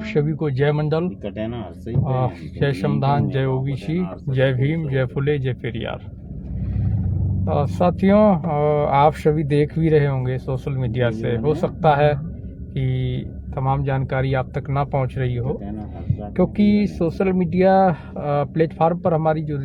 सभी को जय मंडल, जय श्रमदान, जय ओबीसी, जय भीम, जय फुले, जय पेरियार। साथियों, आप सभी देख भी रहे होंगे सोशल मीडिया से, हो सकता है कि तमाम जानकारी आप तक ना पहुंच रही हो, क्योंकि सोशल मीडिया प्लेटफार्म पर हमारी जो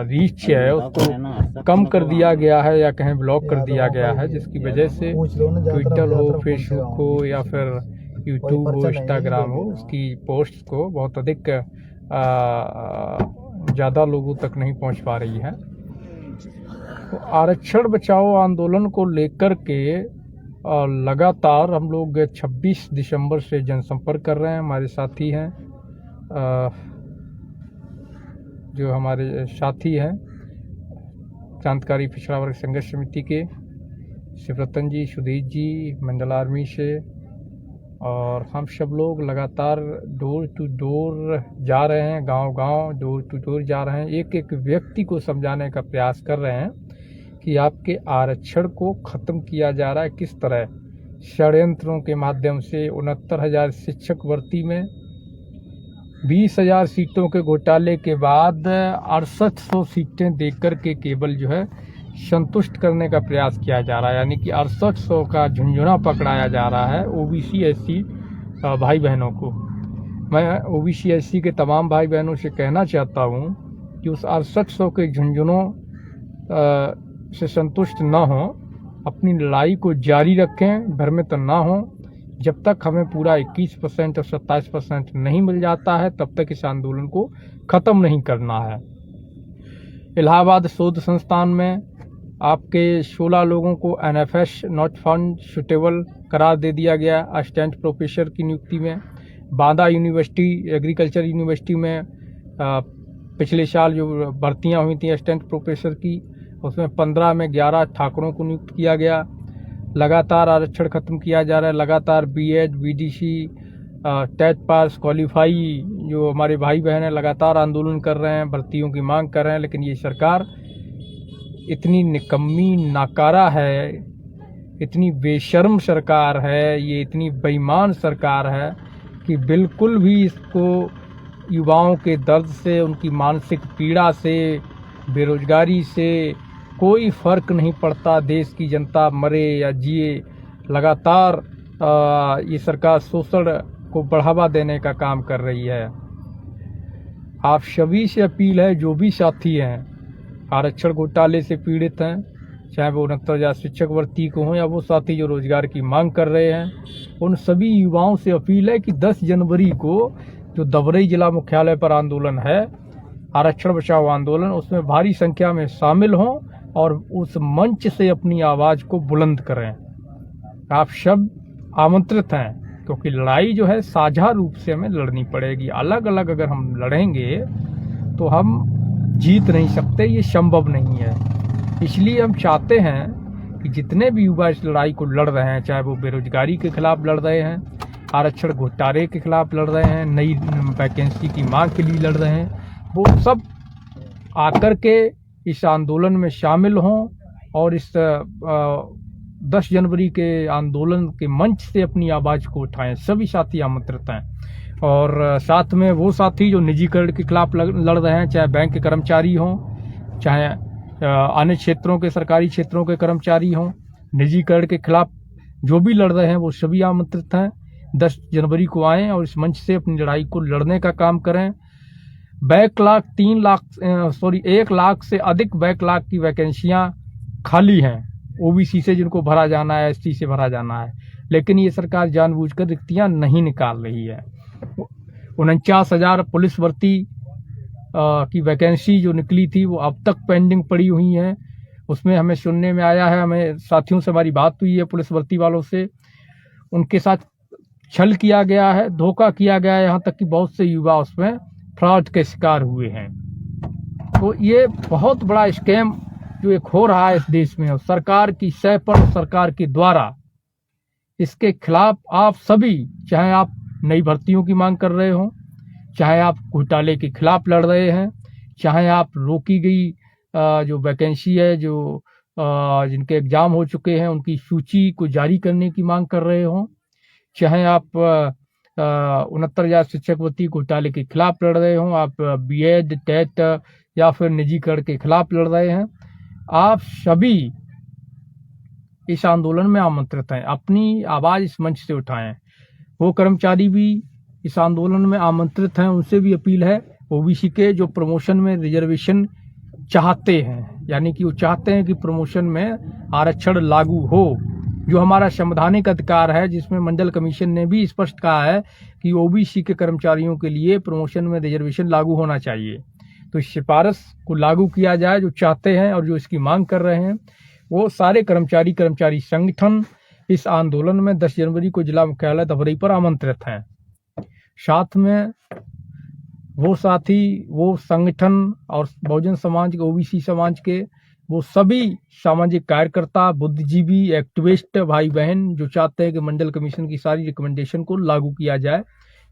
रीच है उसको कम कर दिया गया है या कहीं ब्लॉक कर दिया गया है, जिसकी वजह से ट्विटर हो, फेसबुक हो या फिर यूट्यूब हो, इंस्टाग्राम हो, उसकी पोस्ट को बहुत अधिक ज़्यादा लोगों तक नहीं पहुंच पा रही है। तो आरक्षण बचाओ आंदोलन को लेकर के लगातार हम लोग 26 दिसंबर से जनसंपर्क कर रहे हैं। हमारे साथी हैं, जो हमारे साथी हैं क्रांतिकारी पिछड़ा वर्ग संघर्ष समिति के शिवरतन जी, सुधीर जी, मंडल आर्मी से, और हम सब लोग लगातार डोर टू डोर जा रहे हैं, गांव-गांव डोर टू डोर जा रहे हैं, एक एक व्यक्ति को समझाने का प्रयास कर रहे हैं कि आपके आरक्षण को ख़त्म किया जा रहा है किस तरह। षड्यंत्रों के माध्यम से 69,000 शिक्षक भर्ती में 20,000 सीटों के घोटाले के बाद 6800 सीटें देकर के केवल जो है संतुष्ट करने का प्रयास किया जा रहा है, यानी कि 6800 का झुंझुना पकड़ाया जा रहा है ओबीसी एससी भाई बहनों को। मैं ओबीसी एससी के तमाम भाई बहनों से कहना चाहता हूं कि उस 6800 के झुंझुनों से संतुष्ट न हो, अपनी लड़ाई को जारी रखें, भ्रमित न हो। जब तक हमें पूरा 21% और 27% नहीं मिल जाता है, तब तक इस आंदोलन को ख़त्म नहीं करना है। इलाहाबाद शोध संस्थान में आपके 16 लोगों को एनएफएस नॉट फाउंड सुटेबल करार दे दिया गया असिस्टेंट प्रोफेसर की नियुक्ति में। बांदा यूनिवर्सिटी, एग्रीकल्चर यूनिवर्सिटी में पिछले साल जो भर्तियां हुई थी असिस्टेंट प्रोफेसर की, उसमें 15 में 11 ठाकुरों को नियुक्त किया गया। लगातार आरक्षण खत्म किया जा रहा है, लगातार BEd, BDC, TET pass, qualify जो हमारे भाई बहन हैं लगातार आंदोलन कर रहे हैं, भर्तियों की मांग कर रहे हैं, लेकिन ये सरकार इतनी निकम्मी, नाकारा है, इतनी बेशर्म सरकार है, ये इतनी बेईमान सरकार है कि बिल्कुल भी इसको युवाओं के दर्द से, उनकी मानसिक पीड़ा से, बेरोजगारी से कोई फर्क नहीं पड़ता। देश की जनता मरे या जिए, लगातार ये सरकार शोषण को बढ़ावा देने का काम कर रही है। आप सभी से अपील है, जो भी साथी हैं आरक्षण घोटाले से पीड़ित हैं, चाहे वो 69,000 शिक्षक भर्ती को हों या वो साथी जो रोजगार की मांग कर रहे हैं, उन सभी युवाओं से अपील है कि 10 जनवरी को जो दबरई जिला मुख्यालय पर आंदोलन है, आरक्षण बचाओ आंदोलन, उसमें भारी संख्या में शामिल हों और उस मंच से अपनी आवाज़ को बुलंद करें। आप सब आमंत्रित हैं, क्योंकि लड़ाई जो है साझा रूप से हमें लड़नी पड़ेगी। अलग अलग अगर हम लड़ेंगे तो हम जीत नहीं सकते, ये संभव नहीं है। इसलिए हम चाहते हैं कि जितने भी युवा इस लड़ाई को लड़ रहे हैं, चाहे वो बेरोजगारी के खिलाफ लड़ रहे हैं, आरक्षण घोटाले के खिलाफ लड़ रहे हैं, नई वैकेंसी की मांग के लिए लड़ रहे हैं, वो सब आकर के इस आंदोलन में शामिल हों और इस 10 जनवरी के आंदोलन के मंच से अपनी आवाज़ को उठाएं। सभी साथी आमंत्रित हैं, और साथ में वो साथी जो निजीकरण के खिलाफ लड़ रहे हैं, चाहे बैंक के कर्मचारी हों, चाहे अन्य क्षेत्रों के, सरकारी क्षेत्रों के कर्मचारी हों, निजीकरण के खिलाफ जो भी लड़ रहे हैं वो सभी आमंत्रित हैं। 10 जनवरी को आएँ और इस मंच से अपनी लड़ाई को लड़ने का काम करें। बैकलॉग 1 लाख से अधिक बैकलॉग की वैकेंसियां खाली हैं ओबीसी से, जिनको भरा जाना है, एसटी से भरा जाना है, लेकिन ये सरकार जानबूझकर रिक्तियां नहीं निकाल रही है। 49,000 पुलिस भर्ती की वैकेंसी जो निकली थी वो अब तक पेंडिंग पड़ी हुई है। उसमें हमें सुनने में आया है, हमें साथियों से हमारी बात हुई है पुलिस भर्ती वालों से, उनके साथ छल किया गया है, धोखा किया गया है, यहाँ तक कि बहुत से युवा उसमें फ्रॉड के शिकार हुए हैं। तो ये बहुत बड़ा स्कैम जो एक हो रहा है इस देश में, और सरकार की सह पर, सरकार के द्वारा, इसके खिलाफ आप सभी, चाहे आप नई भर्तियों की मांग कर रहे हो, चाहे आप घोटाले के खिलाफ लड़ रहे हैं, चाहे आप रोकी गई जो वैकेंसी है, जो जिनके एग्जाम हो चुके हैं उनकी सूची को जारी करने की मांग कर रहे हो, चाहे आप 69,000 शिक्षक भर्ती घोटाले के खिलाफ लड़ रहे हों, आप बीएड टेट या फिर निजीकरण के खिलाफ लड़ रहे हैं, आप सभी इस आंदोलन में आमंत्रित हैं। अपनी आवाज इस मंच से उठाएं। वो कर्मचारी भी इस आंदोलन में आमंत्रित हैं, उनसे भी अपील है ओबीसी के जो प्रमोशन में रिजर्वेशन चाहते हैं, यानी कि वो चाहते हैं कि प्रमोशन में आरक्षण लागू हो, जो हमारा संवैधानिक अधिकार है, जिसमें मंडल कमीशन ने भी स्पष्ट कहा है कि ओबीसी के कर्मचारियों के लिए प्रमोशन में रिजर्वेशन लागू होना चाहिए। तो इस सिफारिश को लागू किया जाए जो चाहते हैं और जो इसकी मांग कर रहे हैं। वो सारे कर्मचारी संगठन इस आंदोलन में 10 जनवरी को जिला मुख्यालय धबरई पर आमंत्रित हैं। साथ में वो साथी, वो संगठन और बहुजन समाज के, ओबीसी समाज के वो सभी सामाजिक कार्यकर्ता, बुद्धिजीवी, एक्टिविस्ट भाई बहन जो चाहते हैं कि मंडल कमीशन की सारी रिकमेंडेशन को लागू किया जाए,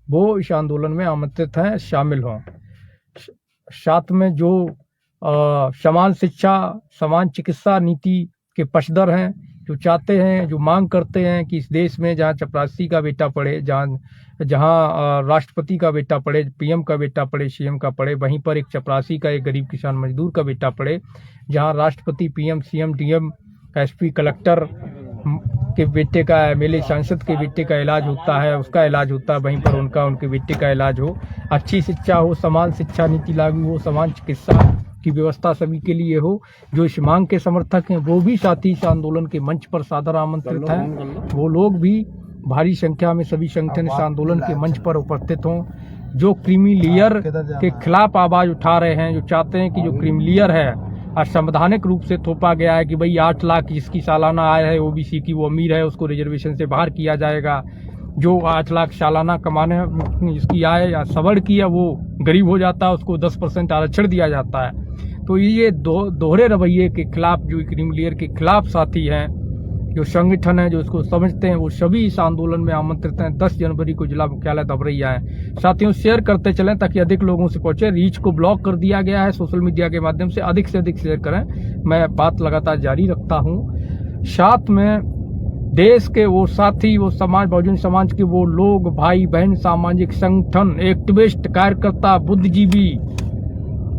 वो इस आंदोलन में आमंत्रित हैं, शामिल हों। साथ में जो समान शिक्षा, समान चिकित्सा नीति के पक्षधर हैं, जो चाहते हैं, जो मांग करते हैं कि इस देश में जहाँ चपरासी का बेटा पढ़े, जहाँ राष्ट्रपति का बेटा पढ़े, पीएम का बेटा पढ़े, सीएम का पढ़े, वहीं पर एक चपरासी का, एक गरीब किसान मजदूर का बेटा पढ़े। जहाँ राष्ट्रपति, PM, CM, DM, SP, collector के बेटे का, एमएलए, सांसद के बेटे का इलाज होता है, उसका इलाज होता है, वहीं पर उनके बेटे का इलाज हो। अच्छी शिक्षा हो, समान शिक्षा नीति लागू हो, समान चिकित्सा की व्यवस्था सभी के लिए हो। जो इस मांग के समर्थक हैं वो भी साथी इस आंदोलन के मंच पर सादर आमंत्रित हैं। वो लोग भी भारी संख्या में, सभी संगठन इस आंदोलन के मंच पर उपस्थित हों। जो क्रीमी लेयर के खिलाफ आवाज उठा रहे हैं, जो चाहते हैं कि जो क्रीमी लेयर है असंवैधानिक रूप से थोपा गया है कि भाई 8 लाख जिसकी सालाना आय है ओबीसी की, वो अमीर है, उसको रिजर्वेशन से बाहर किया जाएगा। जो 8 लाख सालाना कमाने जिसकी आय या सवर्ण की है वो गरीब हो जाता है, उसको 10% आरक्षण दिया जाता है। तो ये दोहरे रवैये के खिलाफ, जो क्रीमी लेयर के खिलाफ साथी हैं, जो संगठन है, जो इसको समझते हैं, वो सभी इस आंदोलन में आमंत्रित हैं। 10 जनवरी को जिला मुख्यालय धबरई आए। साथियों, शेयर करते चलें ताकि अधिक लोगों से पहुंचे। रीच को ब्लॉक कर दिया गया है सोशल मीडिया के माध्यम से अधिक शेयर करें। मैं बात लगातार जारी रखता हूं। साथ में देश के वो साथी, वो समाज, बहुजन समाज के वो लोग, भाई बहन, सामाजिक संगठन, एक्टिविस्ट, कार्यकर्ता, बुद्धिजीवी,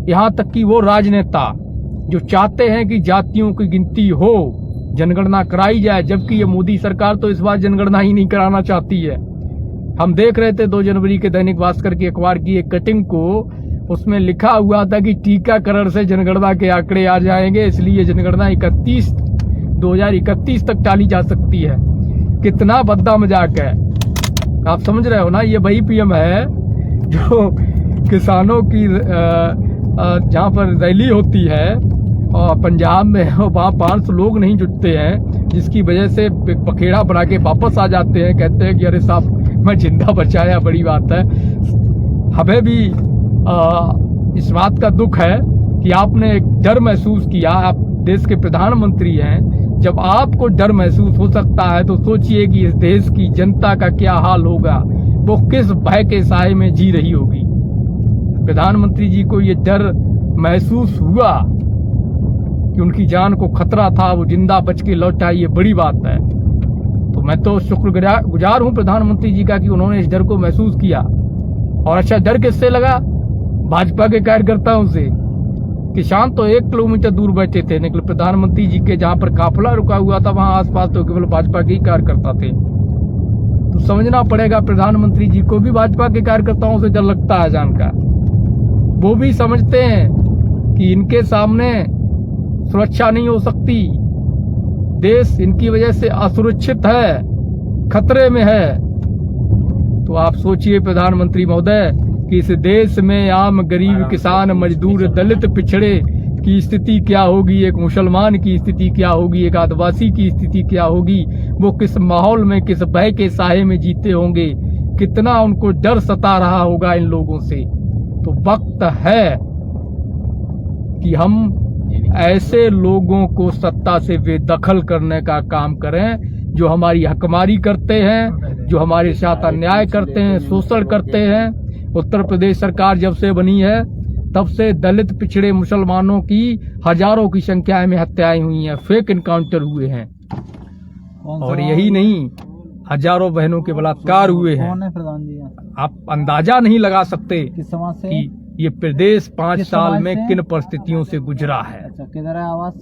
यहाँ तक कि वो राजनेता जो चाहते हैं कि जातियों की गिनती हो, जनगणना कराई जाए, जबकि ये मोदी सरकार तो इस बार जनगणना ही नहीं कराना चाहती है। हम देख रहे थे 2 जनवरी के दैनिक भास्कर के अखबार की एक कटिंग को, उसमें लिखा हुआ था कि टीकाकरण से जनगणना के आंकड़े आ जाएंगे, इसलिए जनगणना 2031 तक टाली जा सकती है। कितना भद्दा मजाक है, आप समझ रहे हो ना। ये वही पीएम है जो किसानों की जहाँ पर रैली होती है और पंजाब में, वहाँ 500 लोग नहीं जुटते हैं, जिसकी वजह से पखेड़ा बना के वापस आ जाते हैं। कहते हैं कि अरे साहब मैं जिंदा बचाया, बड़ी बात है। हमें भी इस बात का दुख है कि आपने एक डर महसूस किया। आप देश के प्रधानमंत्री हैं, जब आपको डर महसूस हो सकता है तो सोचिए कि इस देश की जनता का क्या हाल होगा, वो किस भय के साए में जी रही होगी। प्रधानमंत्री जी को ये डर महसूस हुआ कि उनकी जान को खतरा था, वो जिंदा बच के लौट आई, ये बड़ी बात है। तो मैं तो शुक्रगुजार हूं प्रधानमंत्री जी का कि उन्होंने इस डर को महसूस किया। और अच्छा, डर किससे लगा? भाजपा के कार्यकर्ताओं से। किसान तो 1 किलोमीटर दूर बैठे थे, लेकिन प्रधानमंत्री जी के जहां पर काफिला रुका हुआ था वहां आसपास तो केवल भाजपा के ही कार्यकर्ता थे। तो समझना पड़ेगा प्रधानमंत्री जी को भी भाजपा के कार्यकर्ताओं से डर लगता है जान का। वो भी समझते हैं कि इनके सामने सुरक्षा नहीं हो सकती, देश इनकी वजह से असुरक्षित है, खतरे में है। तो आप सोचिए प्रधानमंत्री महोदय कि इस देश में आम गरीब, किसान, मजदूर, दलित, पिछड़े की स्थिति क्या होगी, एक मुसलमान की स्थिति क्या होगी, एक आदिवासी की स्थिति क्या होगी, वो किस माहौल में, किस भय के साए में जीते होंगे, कितना उनको डर सता रहा होगा इन लोगों से। तो वक्त है कि हम ऐसे लोगों को सत्ता से बेदखल करने का काम करें जो हमारी हकमारी करते हैं, जो हमारे साथ अन्याय करते हैं, शोषण करते हैं। उत्तर प्रदेश सरकार जब से बनी है तब से दलित, पिछड़े, मुसलमानों की हजारों की संख्या में हत्याएं हुई हैं, फेक इनकाउंटर हुए हैं। और यही नहीं, हजारों बहनों के बलात्कार हुए हैं। कौन है प्रधान जी? आप अंदाजा नहीं लगा सकते किस समाज से? कि ये प्रदेश 5 किस साल समाज में से? किन परिस्थितियों से गुजरा है। अच्छा, किधर है आवास?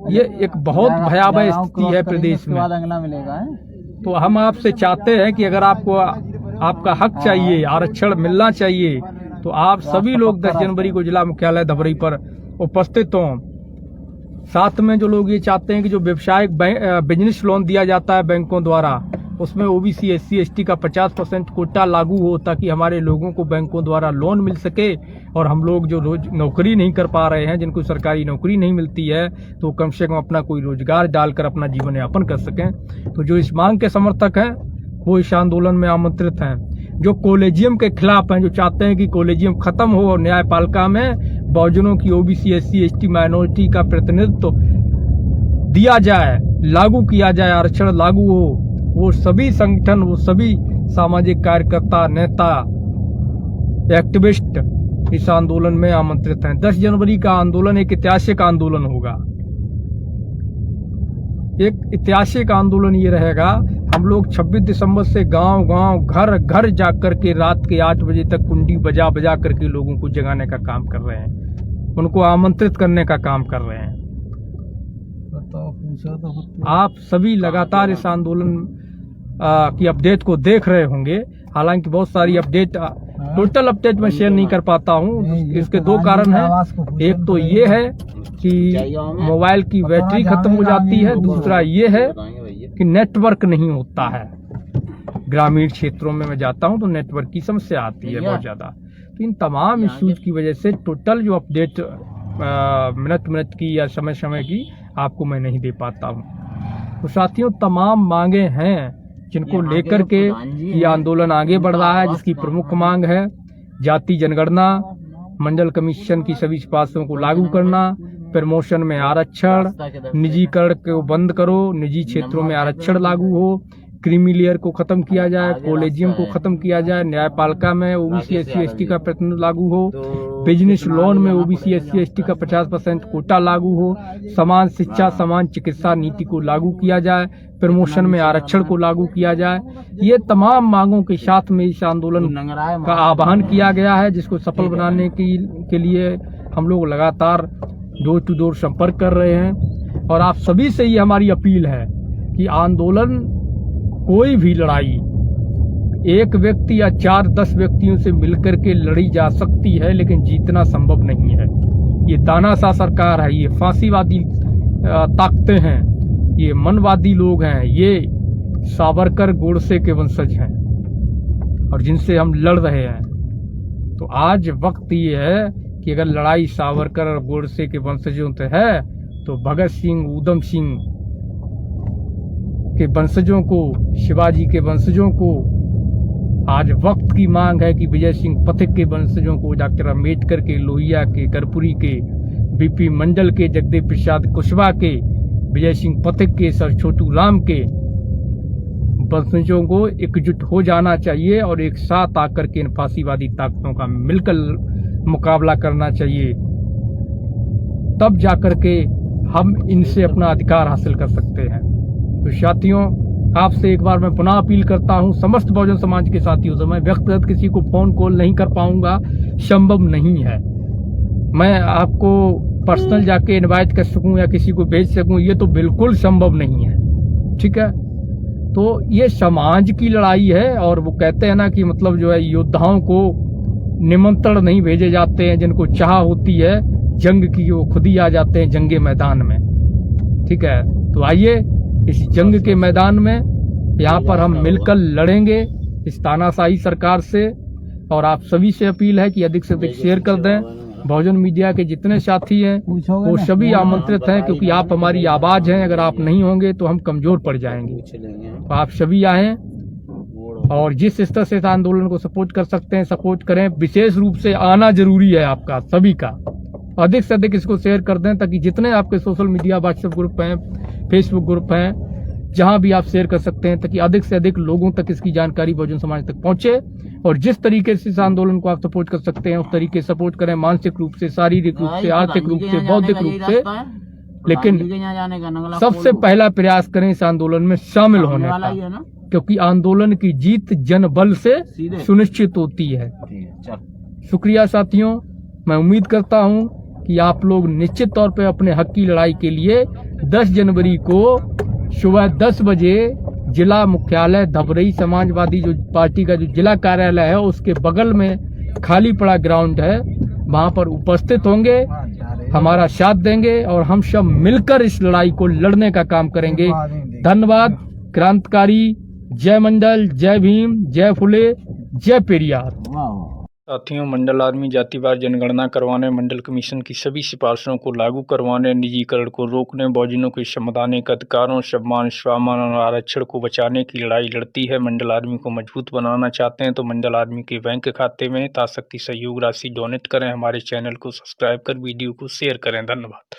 ये एक बहुत भयावह गाँव स्थिति क्रॉस है करेंगे, प्रदेश उसके में। बाद अगला मिलेगा है? तो हम आपसे चाहते हैं कि अगर आपको आपका हक चाहिए, आरक्षण मिलना चाहिए, तो आप सभी लोग 10 जनवरी को जिला मुख्यालय धबरी पर उपस्थित हों। साथ में जो लोग ये चाहते हैं कि जो व्यवसायिक बिजनेस लोन दिया जाता है बैंकों द्वारा, उसमें ओबीसी SC ST का 50% कोटा लागू हो, ताकि हमारे लोगों को बैंकों द्वारा लोन मिल सके और हम लोग जो रोज नौकरी नहीं कर पा रहे हैं, जिनको सरकारी नौकरी नहीं मिलती है, तो कम से कम अपना कोई रोजगार डालकर अपना जीवन यापन कर सकें। तो जो इस मांग के समर्थक हैं वो इस आंदोलन में आमंत्रित हैं। जो कॉलेजियम के खिलाफ हैं, जो चाहते हैं कि कॉलेजियम खत्म हो और न्यायपालिका में बहुजनों की ओबीसी SC ST माइनॉरिटी का प्रतिनिधित्व दिया जाए, लागू किया जाए, आरक्षण लागू हो, वो सभी संगठन, वो सभी सामाजिक कार्यकर्ता, नेता, एक्टिविस्ट इस आंदोलन में आमंत्रित हैं। 10 जनवरी का आंदोलन एक ऐतिहासिक आंदोलन होगा। एक ऐतिहासिक आंदोलन ये रहेगा, हम लोग 26 दिसंबर से गांव-गांव, घर-घर जाकर के रात के 8 बजे तक कुंडी बजा बजा करके लोगों को जगाने का काम कर रहे हैं, उनको आमंत्रित करने का काम कर रहे हैं। आप सभी लगातार इस आंदोलन की अपडेट को देख रहे होंगे। हालांकि बहुत सारी अपडेट, टोटल अपडेट मैं शेयर नहीं कर पाता हूँ। इसके 2 कारण हैं। एक तो ये है कि मोबाइल की बैटरी खत्म हो जाती है, दूसरा ये है कि नेटवर्क नहीं होता है। ग्रामीण क्षेत्रों में मैं जाता हूँ तो नेटवर्क की समस्या आती है बहुत ज्यादा। तो इन तमाम इश्यूज की वजह से टोटल जो अपडेट मिनट की या समय समय की आपको मैं नहीं दे पाता हूँ। तो साथियों, तमाम मांगे हैं जिनको लेकर के ये आंदोलन आगे बढ़ रहा है, जिसकी प्रमुख मांग है जाति जनगणना, मंडल कमीशन की सभी सिफारिशों को लागू करना, प्रमोशन में आरक्षण, निजीकरण को बंद करो, निजी क्षेत्रों में आरक्षण लागू हो, क्रीमी लेयर को खत्म किया जाए, कॉलेजियम को खत्म किया जाए, न्यायपालिका में ओबीसी SC ST का प्रतिनिधित्व लागू हो, बिजनेस लोन में ओबीसी SC ST का 50% कोटा लागू हो, समान शिक्षा, समान चिकित्सा नीति को लागू किया जाए, प्रमोशन में आरक्षण को लागू किया जाए। ये तमाम मांगों के साथ में इस आंदोलन का आह्वान किया गया है, जिसको सफल बनाने के लिए हम लोग लगातार डोर टू डोर संपर्क कर रहे हैं। और आप सभी से ये हमारी अपील है कि आंदोलन, कोई भी लड़ाई एक व्यक्ति या 4-10 व्यक्तियों से मिलकर के लड़ी जा सकती है, लेकिन जीतना संभव नहीं है। ये तानाशाह सरकार है, ये फांसीवादी ताकतें हैं, ये मनवादी लोग हैं, ये सावरकर गोडसे के वंशज हैं और जिनसे हम लड़ रहे हैं। तो आज वक्त ये है कि अगर लड़ाई सावरकर और गोडसे के वंशजों से है, तो भगत सिंह, ऊधम सिंह के वंशजों को, शिवाजी के वंशजों को, आज वक्त की मांग है कि विजय सिंह पथिक के वंशजों को, डॉक्टर अम्बेडकर के, लोहिया के, कर्पूरी के, बीपी मंडल के, जगदेव प्रसाद कुशवाहा के, विजय सिंह पथिक के, सर छोटू राम के वंशजों को एकजुट हो जाना चाहिए और एक साथ आकर के इन फांसीवादी ताकतों का मिलकर मुकाबला करना चाहिए। तब जाकर के हम इनसे अपना अधिकार हासिल कर सकते हैं। तो साथियों, आपसे एक बार मैं पुनः अपील करता हूं, समस्त बहुजन समाज के साथियों से, मैं व्यक्तिगत किसी को फोन कॉल नहीं कर पाऊंगा, संभव नहीं है। मैं आपको पर्सनल जाके इनवाइट कर सकूं या किसी को भेज सकूं, ये तो बिल्कुल संभव नहीं है। ठीक है, तो ये समाज की लड़ाई है। और वो कहते हैं ना कि मतलब जो है, योद्धाओं को निमंत्रण नहीं भेजे जाते हैं, जिनको चाह होती है जंग की, वो खुद ही आ जाते हैं जंगे मैदान में। ठीक है, तो आइए इस जंग के मैदान में यहाँ पर हम मिलकर लड़ेंगे इस तानाशाही सरकार से। और आप सभी से अपील है कि अधिक से अधिक शेयर कर दें। बहुजन मीडिया के जितने साथी हैं वो सभी आमंत्रित हैं, क्योंकि आप हमारी आवाज हैं। अगर आप नहीं होंगे तो हम कमजोर पड़ जाएंगे। तो आप सभी आएं और जिस स्तर से इस आंदोलन को सपोर्ट कर सकते हैं सपोर्ट करें। विशेष रूप से आना जरूरी है आपका सभी का। अधिक से अधिक इसको शेयर कर दें, ताकि जितने आपके सोशल मीडिया, व्हाट्सएप ग्रुप हैं, फेसबुक ग्रुप हैं, जहां भी आप शेयर कर सकते हैं, ताकि अधिक से अधिक लोगों तक इसकी जानकारी बहुजन समाज तक पहुंचे। और जिस तरीके से इस आंदोलन को आप सपोर्ट कर सकते हैं उस तरीके से सपोर्ट करें, मानसिक रूप से, शारीरिक रूप से, आर्थिक रूप से, बौद्धिक रूप से। लेकिन गांधी के यहाँ जाने का नगला सबसे खोलो। पहला प्रयास करें इस आंदोलन में शामिल होने होने वाला का, ही है ना। क्योंकि आंदोलन की जीत जन बल से सीधे सुनिश्चित होती है। ठीक है, चल। शुक्रिया साथियों, मैं उम्मीद करता हूं कि आप लोग निश्चित तौर पे अपने हक की लड़ाई के लिए 10 जनवरी को सुबह 10 बजे जिला मुख्यालय धबरई समाजवादी जो पार्टी का जो जिला कार्यालय है उसके बगल में खाली पड़ा ग्राउंड है, वहां पर उपस्थित होंगे, हमारा साथ देंगे और हम सब मिलकर इस लड़ाई को लड़ने का काम करेंगे। धन्यवाद। क्रांतिकारी। जय मंडल, जय भीम, जय फुले, जय पेरियार। वाह वाह। साथियों, मंडल आदमी जातिवार जनगणना करवाने, मंडल कमीशन की सभी सिफारिशों को लागू करवाने, निजीकरण को रोकने, बहुजनों के संवैधानिक अधिकारों, सम्मान, स्वाभिमान और आरक्षण को बचाने की लड़ाई लड़ती है। मंडल आदमी को मजबूत बनाना चाहते हैं तो मंडल आदमी के बैंक खाते में यथाशक्ति सहयोग राशि डोनेट करें। हमारे चैनल को सब्सक्राइब कर वीडियो को शेयर करें। धन्यवाद।